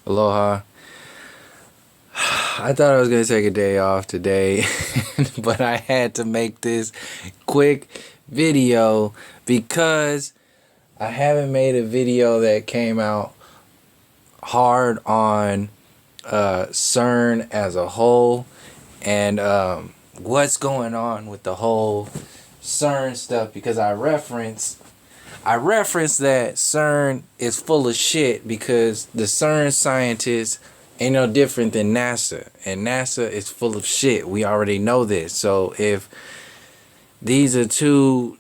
Aloha. I thought I was going to take a day off today, but I had to make this quick video because I haven't made a video that came out hard on CERN as a whole and what's going on with the whole CERN stuff, because I referenced that CERN is full of shit because the CERN scientists ain't no different than NASA, and NASA is full of shit. We already know this. So if these are two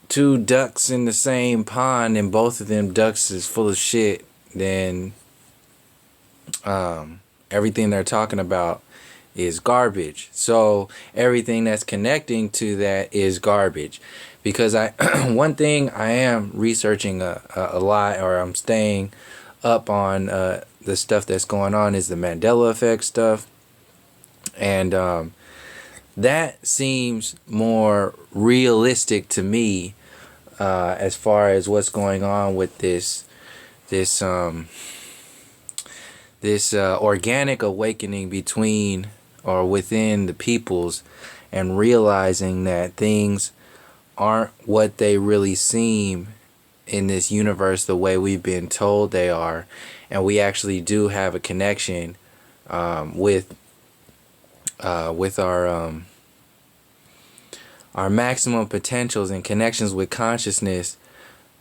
ducks in the same pond and both of them ducks is full of shit, then everything they're talking about is garbage. So everything that's connecting to that is garbage. Because one thing I am researching a lot, or I'm staying up on the stuff that's going on, is the Mandela effect stuff. And that seems more realistic to me as far as what's going on with this organic awakening between or within the peoples, and realizing that things aren't what they really seem in this universe the way we've been told they are, and we actually do have a connection with our maximum potentials and connections with consciousness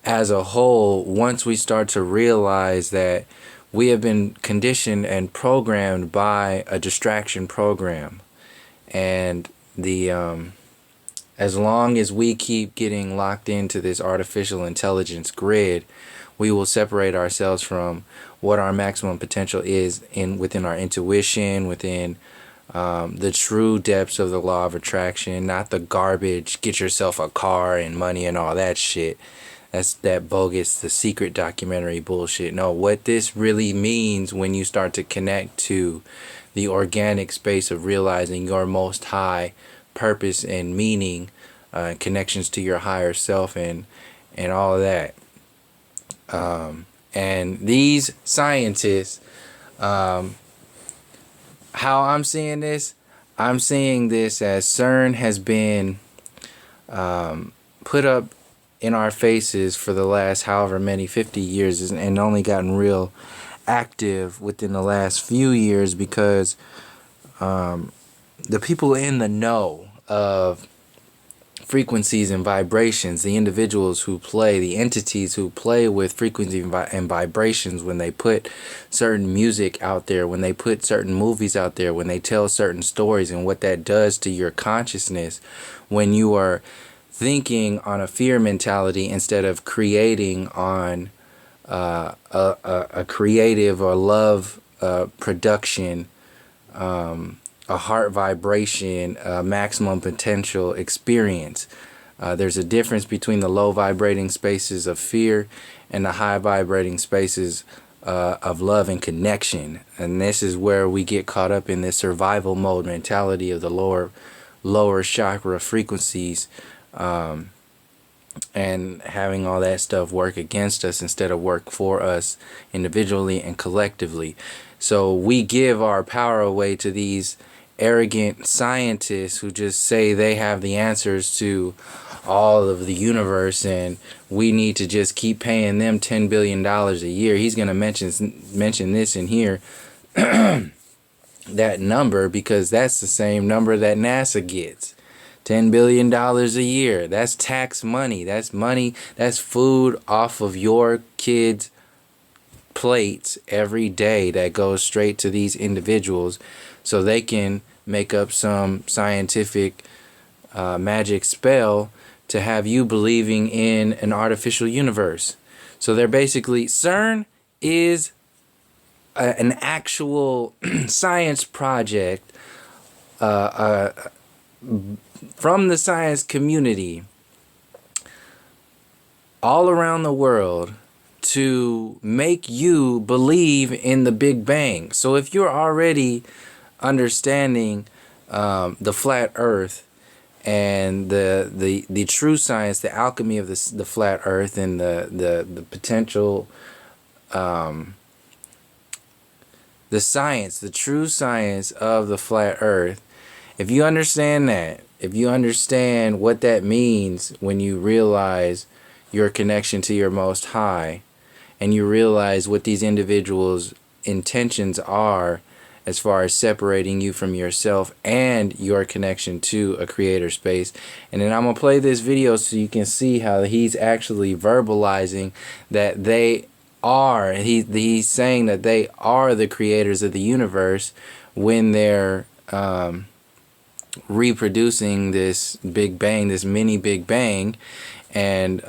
as a whole. Once we start to realize that we have been conditioned and programmed by a distraction program, and the as long as we keep getting locked into this artificial intelligence grid, we will separate ourselves from what our maximum potential is within our intuition, within the true depths of the law of attraction, not the garbage, get yourself a car and money and all that shit. That's that bogus, the secret documentary bullshit. No, what this really means when you start to connect to the organic space of realizing your most high purpose and meaning, connections to your higher self, and all of that. And these scientists, how I'm seeing this, I'm seeing this as CERN has been put up in our faces for the last however many 50 years, and only gotten real active within the last few years because the people in the know of frequencies and vibrations, the individuals who play, the entities who play with frequency and vibrations, when they put certain music out there, when they put certain movies out there, when they tell certain stories, and what that does to your consciousness when you are thinking on a fear mentality instead of creating on a creative or love production, a heart vibration, a maximum potential experience. There's a difference between the low vibrating spaces of fear and the high vibrating spaces of love and connection. And this is where we get caught up in this survival mode mentality of the lower chakra frequencies, and having all that stuff work against us instead of work for us individually and collectively. So we give our power away to these arrogant scientists who just say they have the answers to all of the universe, and we need to just keep paying them $10 billion a year. He's going to mention this in here, that number, because that's the same number that NASA gets. $10 billion a year. That's tax money. That's money. That's food off of your kids' plates every day that goes straight to these individuals so they can make up some scientific magic spell to have you believing in an artificial universe. So they're basically, CERN is an actual science project from the science community all around the world to make you believe in the Big Bang. So if you're already understanding the flat Earth and the true science, the alchemy of the flat Earth, and the potential the science, the true science of the flat earth, if you understand that, if you understand what that means when you realize your connection to your Most High, and you realize what these individuals' intentions are as far as separating you from yourself and your connection to a creator space. And then I'm going to play this video so you can see how he's actually verbalizing that they are, he's saying that they are the creators of the universe when they're reproducing this Big Bang, this mini Big Bang, and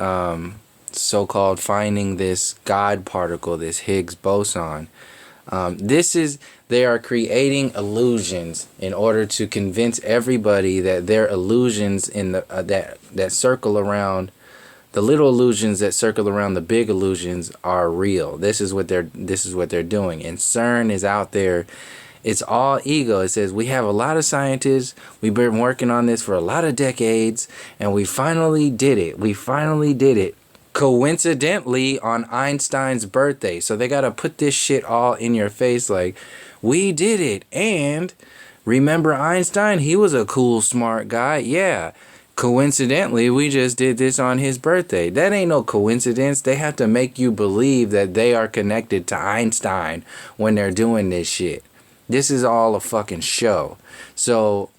so-called finding this God particle, this Higgs boson. They are creating illusions in order to convince everybody that their illusions in the that circle around, the little illusions that circle around the big illusions, are real. This is what they're doing. And CERN is out there. It's all ego. It says we have a lot of scientists. We've been working on this for a lot of decades, and we finally did it. We finally did it. Coincidentally on Einstein's birthday. So they got to put this shit all in your face like, we did it. And remember Einstein? He was a cool, smart guy. Yeah. Coincidentally, we just did this on his birthday. That ain't no coincidence. They have to make you believe that they are connected to Einstein when they're doing this shit. This is all a fucking show. So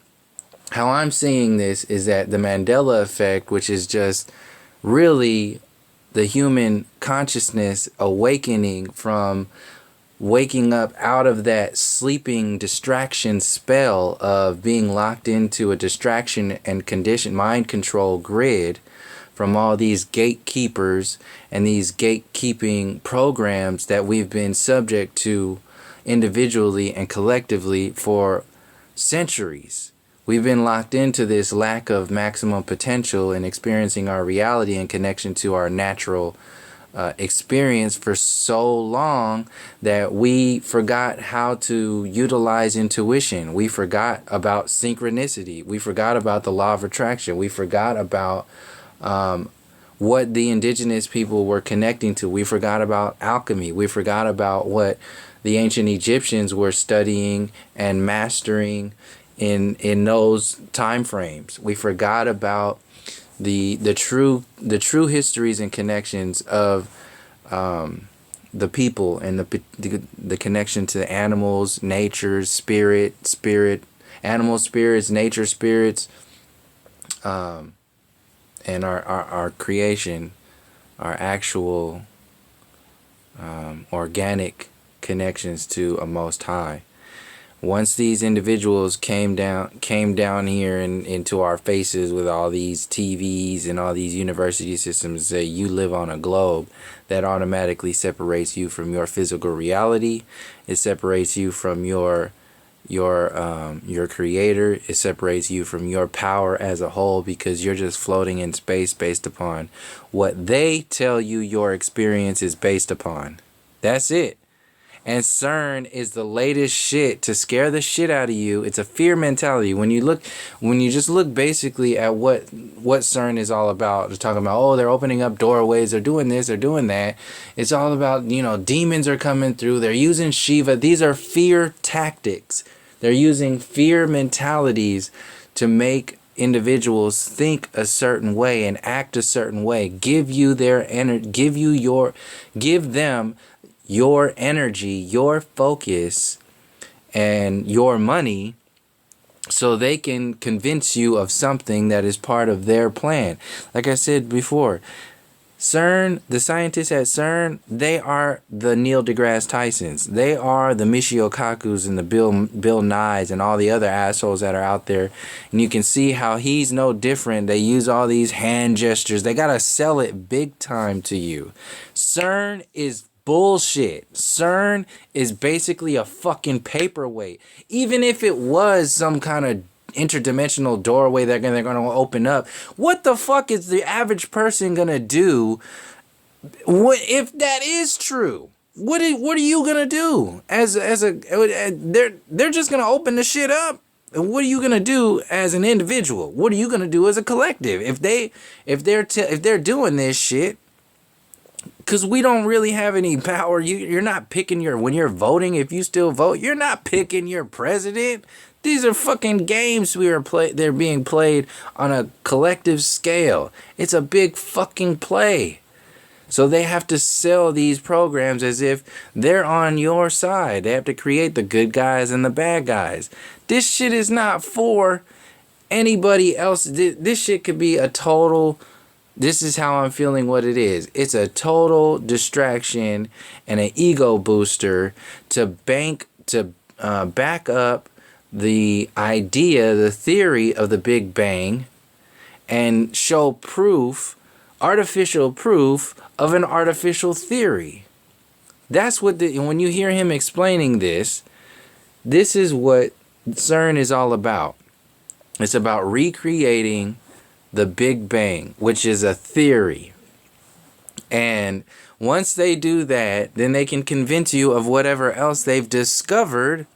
how I'm seeing this is that the Mandela effect, which is just really the human consciousness awakening from waking up out of that sleeping distraction spell of being locked into a distraction and condition mind control grid from all these gatekeepers and these gatekeeping programs that we've been subject to individually and collectively for centuries. We've been locked into this lack of maximum potential in experiencing our reality in connection to our natural experience for so long that we forgot how to utilize intuition. We forgot about synchronicity. We forgot about the law of attraction. We forgot about what the indigenous people were connecting to. We forgot about alchemy. We forgot about what the ancient Egyptians were studying and mastering in those time frames. We forgot about the true histories and connections of the people and the connection to animals, nature, spirit, animal spirits, nature spirits, and our creation, our actual organic connections to a Most High. Once these individuals came down here and into our faces with all these TVs and all these university systems, say you live on a globe, that automatically separates you from your physical reality. It separates you from your creator. It separates you from your power as a whole, because you're just floating in space based upon what they tell you your experience is based upon. That's it. And CERN is the latest shit to scare the shit out of you. It's a fear mentality. When you just look basically at what CERN is all about, they're talking about, oh, they're opening up doorways, they're doing this, they're doing that. It's all about, demons are coming through. They're using Shiva. These are fear tactics. They're using fear mentalities to make individuals think a certain way and act a certain way. Give you their energy. Give them your energy, your focus, and your money, so they can convince you of something that is part of their plan. Like I said before, CERN, the scientists at CERN, they are the Neil deGrasse Tysons. They are the Michio Kakus and the Bill Nyes and all the other assholes that are out there. And you can see how he's no different. They use all these hand gestures. They got to sell it big time to you. CERN is bullshit. CERN is basically a fucking paperweight. Even if it was some kind of interdimensional doorway that they're going to open up, what the fuck is the average person going to do? What if that is true? What are you going to do they're just going to open the shit up? And what are you going to do as an individual? What are you going to do as a collective? If they're doing this shit, because we don't really have any power. You're not picking when you're voting, if you still vote, you're not picking your president. These are fucking games they're being played on a collective scale. It's a big fucking play. So they have to sell these programs as if they're on your side. They have to create the good guys and the bad guys. This shit is not for anybody else. This shit could be a total... This is how I'm feeling what it is. It's a total distraction and an ego booster to back up the idea, the theory of the Big Bang, and show proof, artificial proof of an artificial theory. That's what when you hear him explaining this is what CERN is all about. It's about recreating the Big Bang, which is a theory. And once they do that, then they can convince you of whatever else they've discovered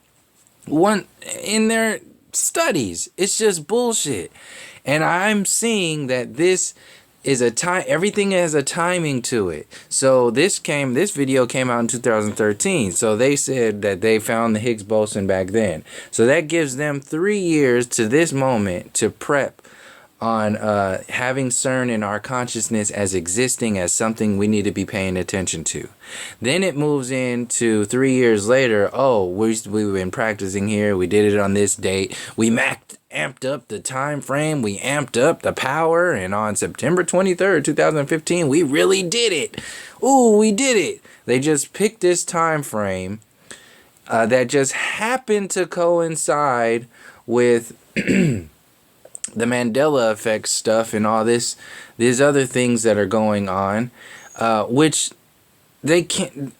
in their studies. It's just bullshit. And I'm seeing that this is everything has a timing to it. So this video came out in 2013. So they said that they found the Higgs boson back then. So that gives them 3 years to this moment to prep on having CERN in our consciousness as existing as something we need to be paying attention to. Then it moves into 3 years later. Oh, we've been practicing here. We did it on this date. We amped up the time frame. We amped up the power. And on September 23rd, 2015, we really did it. Ooh, we did it. They just picked this time frame that just happened to coincide with the Mandela effect stuff and all these other things that are going on, which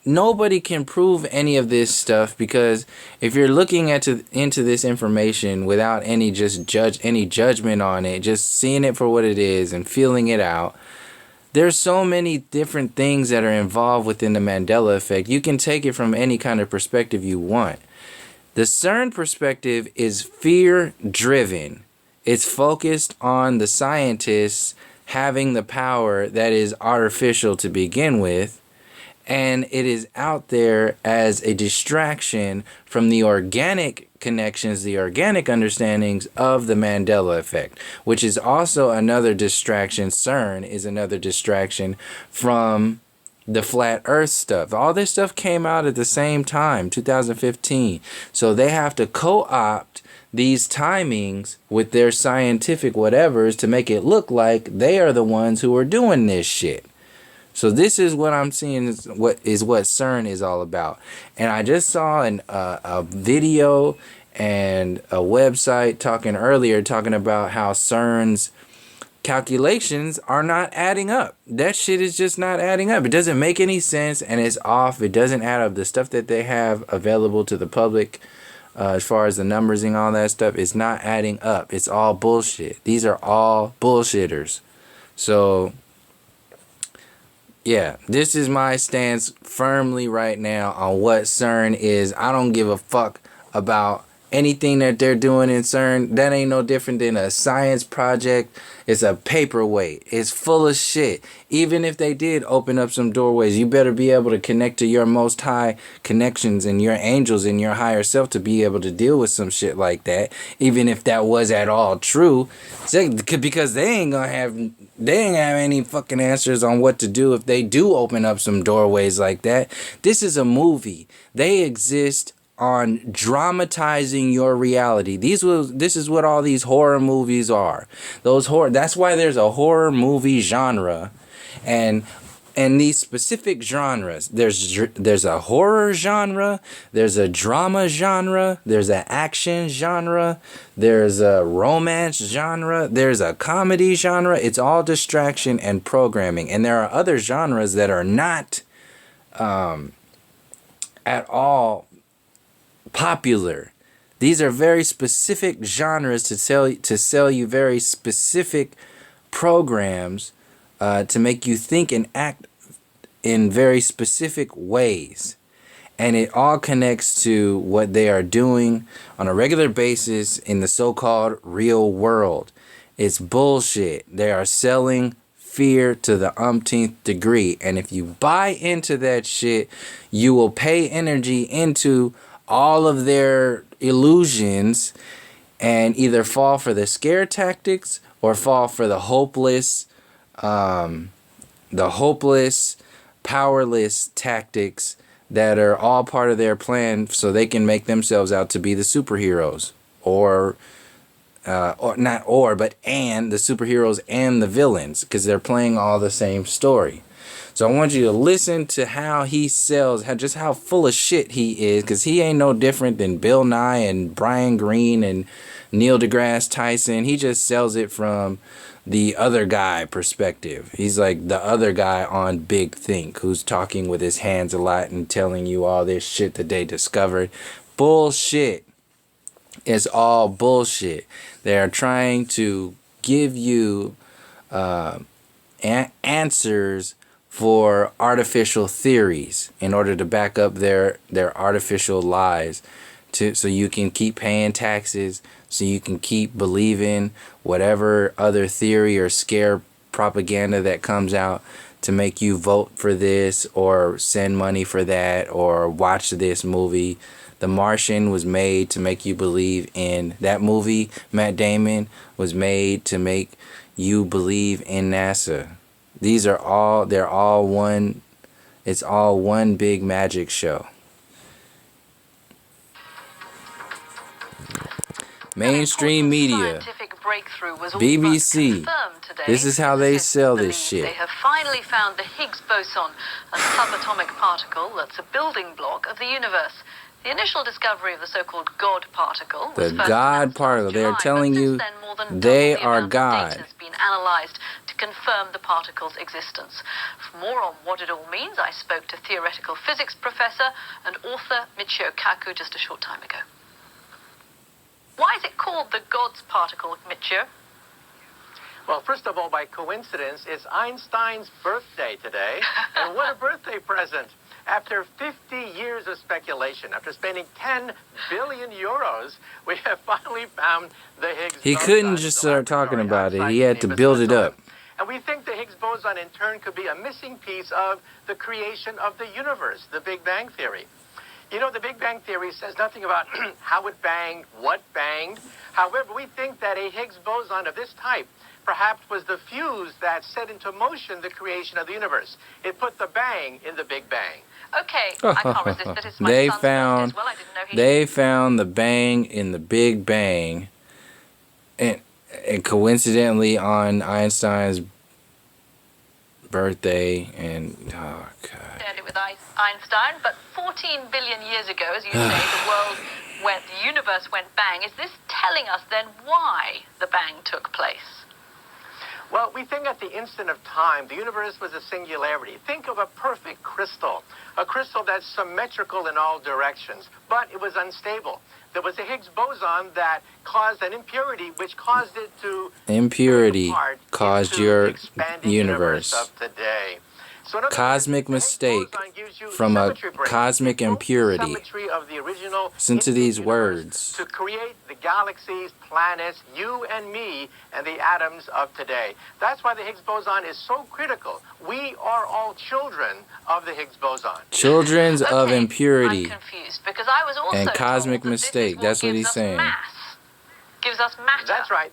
nobody can prove any of this stuff, because if you're looking into this information without any judgment on it, just seeing it for what it is and feeling it out, there's so many different things that are involved within the Mandela effect. You can take it from any kind of perspective you want. The CERN perspective is fear-driven. It's focused on the scientists having the power that is artificial to begin with, and it is out there as a distraction from the organic connections, the organic understandings of the Mandela effect, which is also another distraction. CERN is another distraction from the flat earth stuff. All this stuff came out at the same time, 2015. So they have to co-opt these timings with their scientific whatevers to make it look like they are the ones who are doing this shit. So this is what I'm seeing is what CERN is all about. And I just saw a video and a website talking about how CERN's calculations are not adding up. That shit is just not adding up. It doesn't make any sense, and it's off. It doesn't add up. The stuff that they have available to the public, as far as the numbers and all that stuff, is not adding up. It's all bullshit. These are all bullshitters. So yeah, this is my stance firmly right now on what CERN is. I don't give a fuck about anything that they're doing in CERN. That ain't no different than a science project. It's a paperweight. It's full of shit. Even if they did open up some doorways, you better be able to connect to your most high connections and your angels and your higher self to be able to deal with some shit like that. Even if that was at all true. Because they ain't have any fucking answers on what to do if they do open up some doorways like that. This is a movie. They exist on dramatizing your reality. This is what all these horror movies are. That's why there's a horror movie genre, and these specific genres. There's a horror genre, there's a drama genre, there's an action genre, there's a romance genre, there's a comedy genre. It's all distraction and programming, and there are other genres that are not at all popular. These are very specific genres to sell you very specific programs to make you think and act in very specific ways. And it all connects to what they are doing on a regular basis in the so-called real world. It's bullshit. They are selling fear to the umpteenth degree. And if you buy into that shit, you will pay energy into all of their illusions and either fall for the scare tactics or fall for the hopeless, powerless tactics that are all part of their plan so they can make themselves out to be the superheroes. And the superheroes and the villains, because they're playing all the same story. So I want you to listen to how he sells, how full of shit he is, because he ain't no different than Bill Nye and Brian Greene and Neil deGrasse Tyson. He just sells it from the other guy perspective. He's like the other guy on Big Think, who's talking with his hands a lot and telling you all this shit that they discovered. Bullshit. It's all bullshit. They're trying to give you answers for artificial theories in order to back up their artificial lies, so you can keep paying taxes, so you can keep believing whatever other theory or scare propaganda that comes out to make you vote for this or send money for that or watch this movie. The Martian was made to make you believe in that movie. Matt Damon was made to make you believe in NASA. They're all one. It's all one big magic show. Mainstream media, BBC. This is how they sell this shit. They have finally found the Higgs boson, a subatomic particle that's a building block of the universe. The initial discovery of the so-called God particle was the God particle. They're telling you they are God. Has been analyzed to confirm the particle's existence. For more on what it all means, I spoke to theoretical physics professor and author Michio Kaku just a short time ago. Why is it called the God's particle, Michio? Well, first of all, by coincidence, it's Einstein's birthday today. And what a birthday present. After 50 years of speculation, after spending 10 billion euros, we have finally found the Higgs boson. He couldn't just start talking about it. He had to build it up. And we think the Higgs boson, in turn, could be a missing piece of the creation of the universe, the Big Bang Theory. You know, the Big Bang Theory says nothing about how it banged, what banged. However, we think that a Higgs boson of this type perhaps was the fuse that set into motion the creation of the universe. It put the bang in the Big Bang. Okay, I can't resist that. It's my they son's found as well. I didn't know he they found the bang in the Big Bang, and coincidentally on Einstein's birthday. And oh god, shared it with Einstein. But 14 billion years ago, as you say, the universe went bang. Is this telling us then why the bang took place? Well, we think at the instant of time, the universe was a singularity. Think of a perfect crystal, a crystal that's symmetrical in all directions, but it was unstable. There was a Higgs boson that caused an impurity, which caused it to... Impurity caused your universe. Of today. So cosmic mistake from a cosmic impurity. Listen to these words. To create the galaxies, planets, you and me, and the atoms of today. That's why the Higgs boson is so critical. We are all children of the Higgs boson. Children of impurity. I'm confused because I was also and cosmic told mistake. That That's what he's saying. Gives us matter. That's right.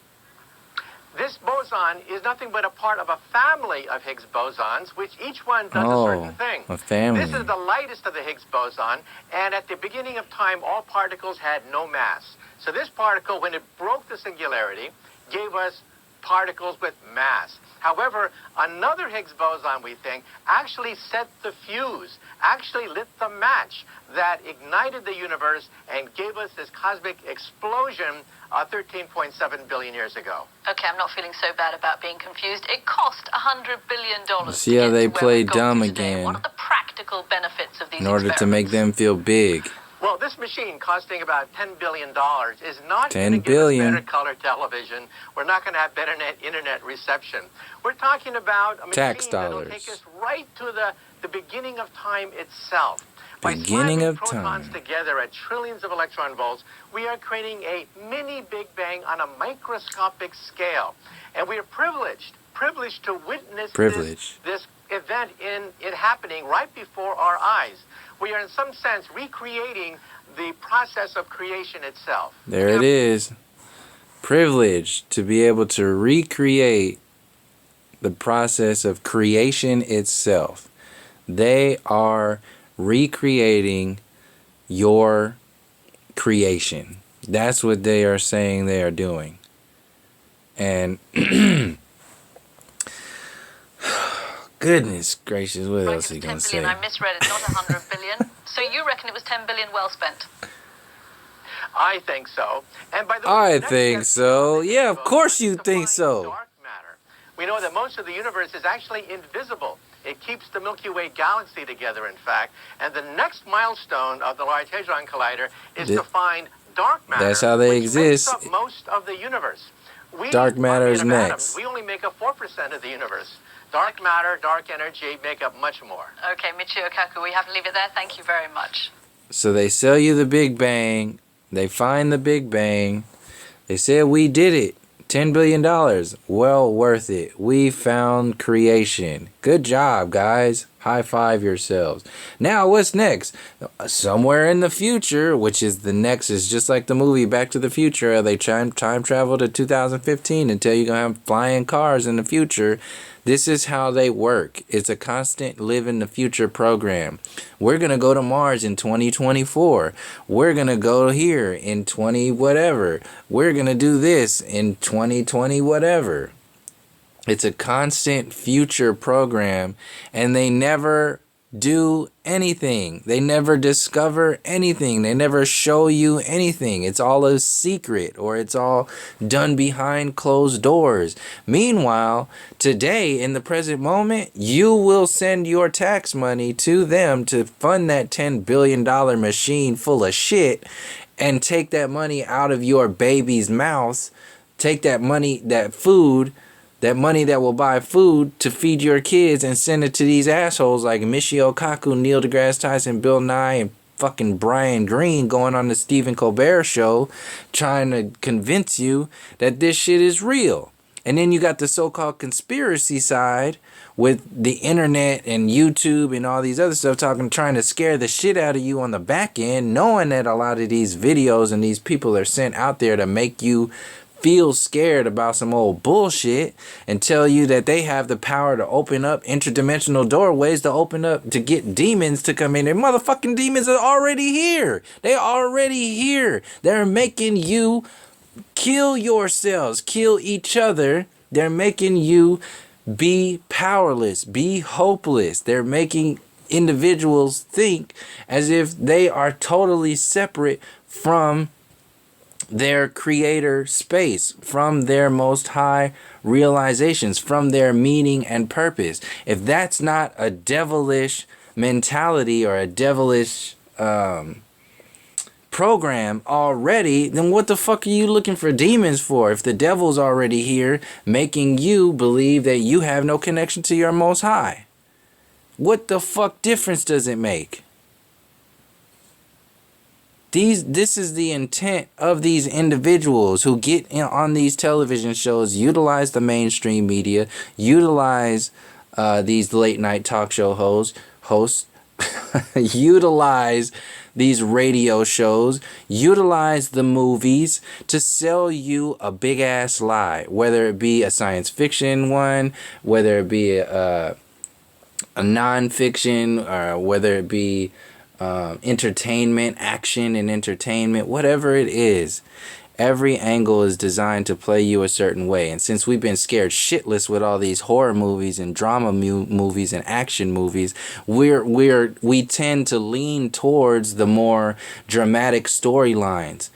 This boson is nothing but a part of a family of Higgs bosons, which each one does a certain thing. A family. This is the lightest of the Higgs boson, and at the beginning of time, all particles had no mass. So this particle, when it broke the singularity, gave us particles with mass. However, another Higgs boson, we think, actually set the fuse, actually lit the match that ignited the universe and gave us this cosmic explosion 13.7 billion years ago. Okay, I'm not feeling so bad about being confused. It cost $100 billion. See how they play dumb again. What are the practical benefits of these in order to make them feel big? Well, this machine costing about $10 billion is not going to give us better color television. We're not going to have better internet reception. We're talking about a machine that will take us right to the beginning of time itself. Beginning of time. By slamming protons together at trillions of electron volts, we are creating a mini Big Bang on a microscopic scale. And we are privileged privileged to witness Privilege. this event in it happening right before our eyes. We are in some sense recreating the process of creation itself. There it is. Privilege to be able to recreate the process of creation itself. They are recreating your creation. That's what they are saying they are doing. And goodness gracious, what Frank, else are you it's going 10 to say? billion. I misread it, not 100 billion. So you reckon it was 10 billion well spent? I think so. And by the way, I the next think step so. in the Yeah, of book course is you to think find so. Dark matter. We know that most of the universe is actually invisible. It keeps the Milky Way galaxy together, in fact. And the next milestone of the Large Hadron Collider is to find dark matter. That's how they which exist. Makes up most of the universe. We Dark matter are is made of next. atoms. We only make up 4% of the universe. Dark matter, dark energy make up much more. Okay, Michio Kaku, we have to leave it there. Thank you very much. So they sell you the Big Bang. They find the Big Bang. They said we did it. $10 billion. Well worth it. We found creation. Good job, guys. High five yourselves. Now, what's next? Somewhere in the future, which is the next, is just like the movie Back to the Future. They time travel to 2015 and tell you going to have flying cars in the future. This is how they work. It's a constant live in the future program. We're going to go to Mars in 2024. We're going to go here in 20 whatever. We're going to do this in 2020 whatever. It's a constant future program, and they never do anything. They never discover anything. They never show you anything. It's all a secret, or it's all done behind closed doors. Meanwhile, today, in the present moment, you will send your tax money to them to fund that $10 billion machine full of shit and take that money out of your baby's mouth. Take that money, that food, that money that will buy food to feed your kids, and send it to these assholes like Michio Kaku, Neil deGrasse Tyson, Bill Nye, and fucking Brian Greene going on the Stephen Colbert show trying to convince you that this shit is real. And then you got the so-called conspiracy side with the internet and YouTube and all these other stuff trying to scare the shit out of you on the back end, knowing that a lot of these videos and these people are sent out there to make you feel scared about some old bullshit and tell you that they have the power to open up interdimensional doorways to open up to get demons to come in. And motherfucking demons are already here. They're already here. They're making you kill yourselves, kill each other. They're making you be powerless, be hopeless. They're making individuals think as if they are totally separate from their creator space, from their most high realizations, from their meaning and purpose. If that's not a devilish mentality or a devilish program already, then what the fuck are you looking for demons for? If the devil's already here making you believe that you have no connection to your most high, what the fuck difference does it make? This is the intent of these individuals who get on these television shows, utilize the mainstream media, utilize these late night talk show hosts, utilize these radio shows, utilize the movies to sell you a big ass lie, whether it be a science fiction one, whether it be a non-fiction, or whether it be entertainment, action and entertainment, whatever it is. Every angle is designed to play you a certain way. And since we've been scared shitless with all these horror movies and drama movies and action movies, we tend to lean towards the more dramatic storylines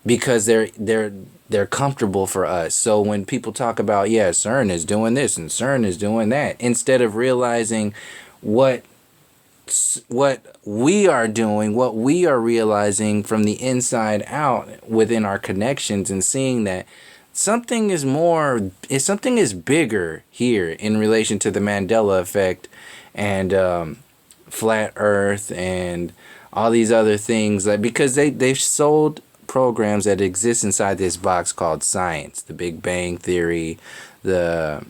because they're comfortable for us. So when people talk about, yeah, CERN is doing this and CERN is doing that, instead of realizing what we are doing, what we are realizing from the inside out within our connections, and seeing that something is bigger here in relation to the Mandela effect and flat earth and all these other things, like, because they've sold programs that exist inside this box called science. The Big Bang Theory, the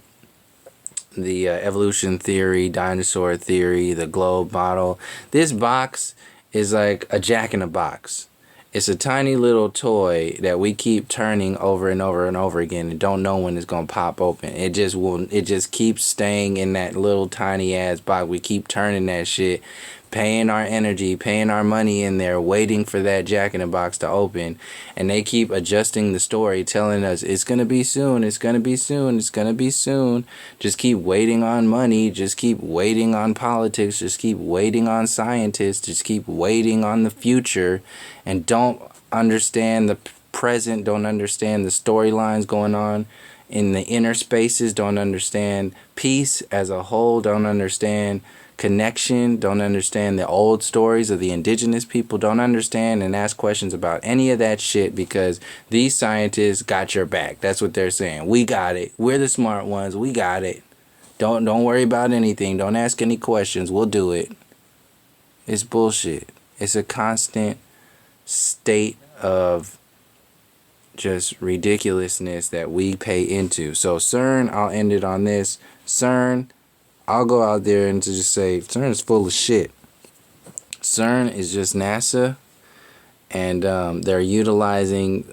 evolution theory, dinosaur theory, the globe model. This box is like a jack-in-a-box. It's a tiny little toy that we keep turning over and over and over again and don't know when it's gonna pop open. It just keeps staying in that little tiny ass box. We keep turning that shit, paying our energy, paying our money in there, waiting for that jack-in-the-box to open, and they keep adjusting the story, telling us it's gonna be soon, it's gonna be soon, it's gonna be soon. Just keep waiting on money, just keep waiting on politics, just keep waiting on scientists, just keep waiting on the future, and don't understand the present, don't understand the storylines going on in the inner spaces, don't understand peace as a whole, don't understand connection, don't understand the old stories of the indigenous people, don't understand and ask questions about any of that shit, because these scientists got your back. That's what they're saying. We got it. We're the smart ones. We got it. Don't worry about anything. Don't ask any questions. We'll do it. It's bullshit. It's a constant state of just ridiculousness that we pay into. So CERN, I'll end it on this. CERN, I'll go out there and to just say CERN is full of shit. CERN is just NASA, and they're utilizing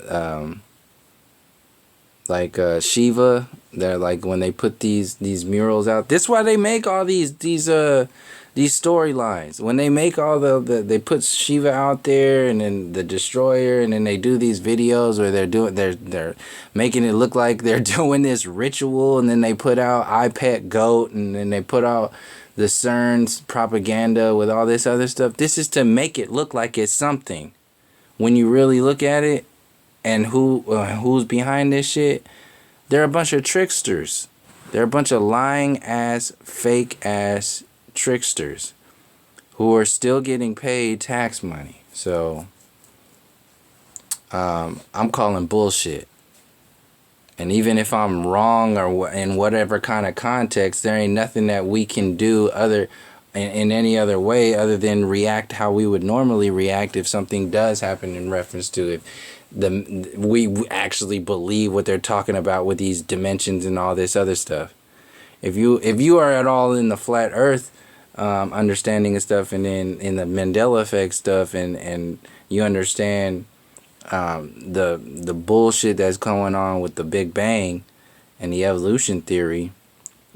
Shiva. They're like, when they put these murals out. This is why they make all these storylines. When they make all they put Shiva out there, and then the Destroyer, and then they do these videos where they're making it look like they're doing this ritual, and then they put out I Pet Goat, and then they put out the CERN's propaganda with all this other stuff. This is to make it look like it's something. When you really look at it, and who's behind this shit, they're a bunch of tricksters. They're a bunch of lying ass, fake ass tricksters who are still getting paid tax money. So I'm calling bullshit. And even if I'm wrong or in whatever kind of context, there ain't nothing that we can do in any other way other than react how we would normally react if something does happen in reference to it. We actually believe what they're talking about with these dimensions and all this other stuff. If you are at all in the flat earth understanding of stuff, and then in the Mandela effect stuff, and you understand the bullshit that's going on with the Big Bang and the evolution theory,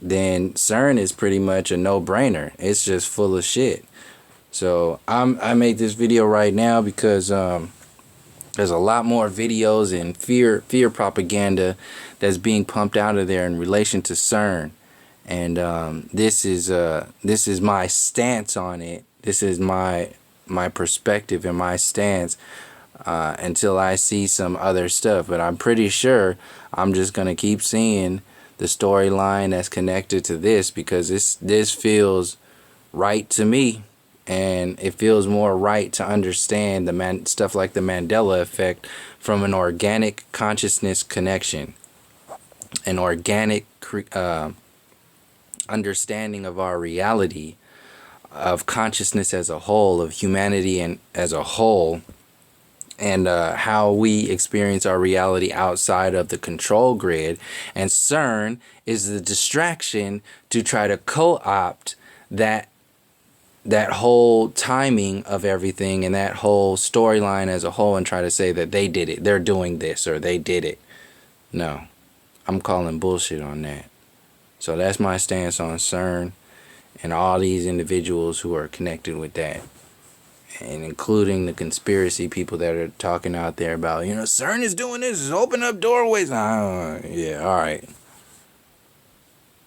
then CERN is pretty much a no-brainer. It's just full of shit. So I made this video right now because there's a lot more videos and fear propaganda that's being pumped out of there in relation to CERN. And this is my stance on it. This is my perspective and my stance until I see some other stuff. But I'm pretty sure I'm just gonna keep seeing the storyline that's connected to this, because this feels right to me, and it feels more right to understand the stuff like the Mandela effect from an organic consciousness connection, an organic understanding of our reality, of consciousness as a whole, of humanity and as a whole, and how we experience our reality outside of the control grid. And CERN is the distraction to try to co-opt that whole timing of everything and that whole storyline as a whole, and try to say that they did it, they're doing this, or they did it. No, I'm calling bullshit on that. So that's my stance on CERN and all these individuals who are connected with that, and including the conspiracy people that are talking out there about, CERN is doing this, is open up doorways. Yeah, all right.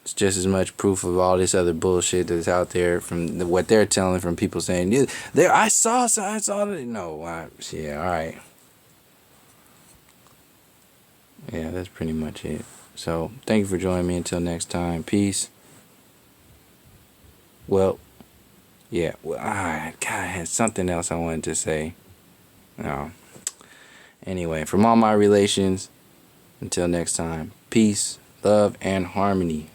It's just as much proof of all this other bullshit that's out there from what they're telling, from people saying, yeah, I saw that. No, yeah, all right. Yeah, that's pretty much it. So, thank you for joining me. Until next time. Peace. Well, yeah. Well, God, I had something else I wanted to say. No. Anyway, from all my relations, until next time. Peace, love, and harmony.